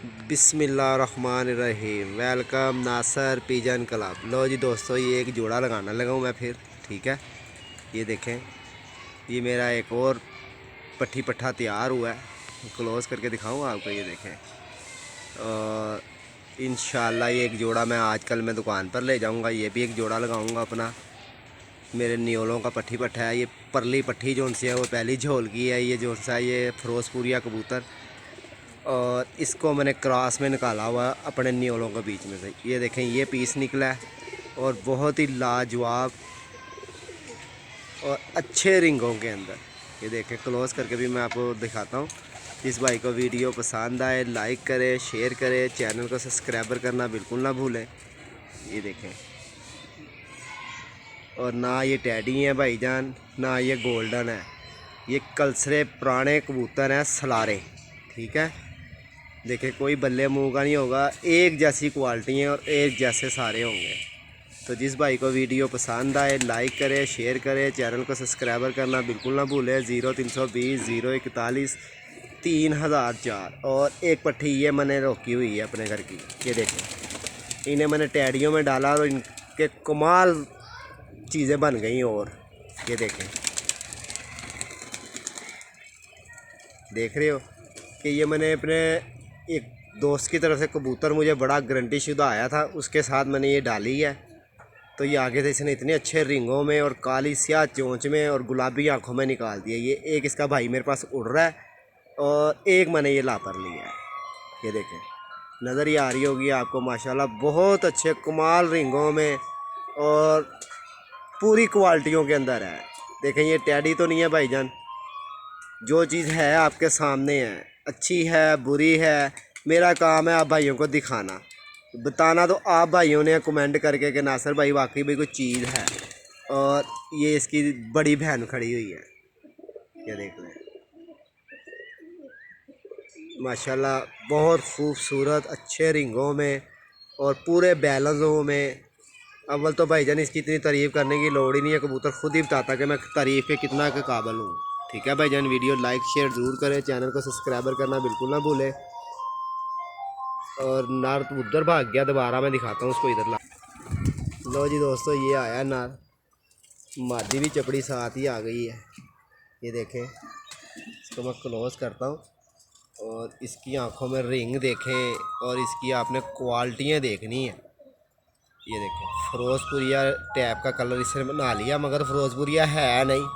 बिस्मिल्लाहिर्रहमानिर्रहीम। वेलकम नासर pigeon club. लो जी दोस्तों, ये एक जोड़ा लगाना लगा हूँ मैं फिर। ठीक है, ये देखें, ये मेरा एक और पट्ठी पट्ठा तैयार हुआ है। क्लोज़ करके दिखाऊँ आपको, ये देखें। और इंशाल्लाह ये एक जोड़ा मैं आजकल मैं दुकान पर ले जाऊँगा। ये भी एक जोड़ा लगाऊँगा अपना। मेरे न्योलों का पट्ठी पट्ठा है। ये परली पट्ठी जो सी है वो पहली झोल की है। ये जो सा ये फिरोजपुरिया कबूतर, और इसको मैंने क्रॉस में निकाला हुआ अपने न्योलों के बीच में से। ये देखें, ये पीस निकला है और बहुत ही लाजवाब और अच्छे रिंगों के अंदर। ये देखें, क्लोज़ करके भी मैं आपको दिखाता हूँ। जिस भाई को वीडियो पसंद आए लाइक करें, शेयर करें, चैनल को सब्सक्राइबर करना बिल्कुल ना भूलें। ये देखें, और ना ये टैडी है भाईजान, ना ये गोल्डन है। ये कलसरे पुराने कबूतर हैं, सलारे। ठीक है, देखिए, कोई बल्ले मुंह का नहीं होगा। एक जैसी क्वालिटी है और एक जैसे सारे होंगे। तो जिस भाई को वीडियो पसंद आए लाइक करें, शेयर करें, चैनल को सब्सक्राइबर करना बिल्कुल ना भूलें। 0320 041 3004। और एक पट्ठी ये मैंने रोकी हुई है अपने घर की। ये देखें, इन्हें मैंने टैडियों में डाला और इनके कमाल चीज़ें बन गई। और ये देखें, देख रहे हो कि ये मैंने अपने एक दोस्त की तरफ से कबूतर मुझे बड़ा गारंटी शुदा आया था, उसके साथ मैंने ये डाली है। तो ये आगे से इसने इतने अच्छे रिंगों में और काली स्याह चोंच में और गुलाबी आंखों में निकाल दिया। ये एक इसका भाई मेरे पास उड़ रहा है और एक मैंने ये लापर लिया है। ये देखें, नज़र ही आ रही होगी आपको। माशाल्लाह बहुत अच्छे कमाल रिंगों में और पूरी क्वालिटियों के अंदर है। देखें, ये टैडी तो नहीं है भाईजान, जो चीज़ है आपके सामने है। अच्छी है बुरी है, मेरा काम है आप भाइयों को दिखाना, बताना तो आप भाइयों ने कमेंट करके कि नासर भाई वाकई भी कोई चीज़ है। और ये इसकी बड़ी बहन खड़ी हुई है, ये देख लें। माशाल्लाह बहुत खूबसूरत अच्छे रिंगों में और पूरे बैलेंसों में। अव्वल तो भाईजान इसकी इतनी तारीफ़ करने की लोड़ ही नहीं है, कबूतर खुद ही बताता कि मैं तारीफ़ के कितना के काबिल हूँ। ठीक है भाईजान, वीडियो लाइक शेयर ज़रूर करें, चैनल को सब्सक्राइबर करना बिल्कुल ना भूलें। और नार तो उधर भाग गया, दोबारा मैं दिखाता हूँ उसको, इधर ला। लो जी दोस्तों, ये आया नार, मादी भी चपड़ी साथ ही आ गई है। ये देखें, इसको मैं क्लोज़ करता हूँ और इसकी आंखों में रिंग देखें और इसकी आपने क्वालिटियाँ देखनी है। ये देखें, फिरोजपुरिया टैप का कलर इसने बना लिया, मगर फिरोजपुरिया है नहीं।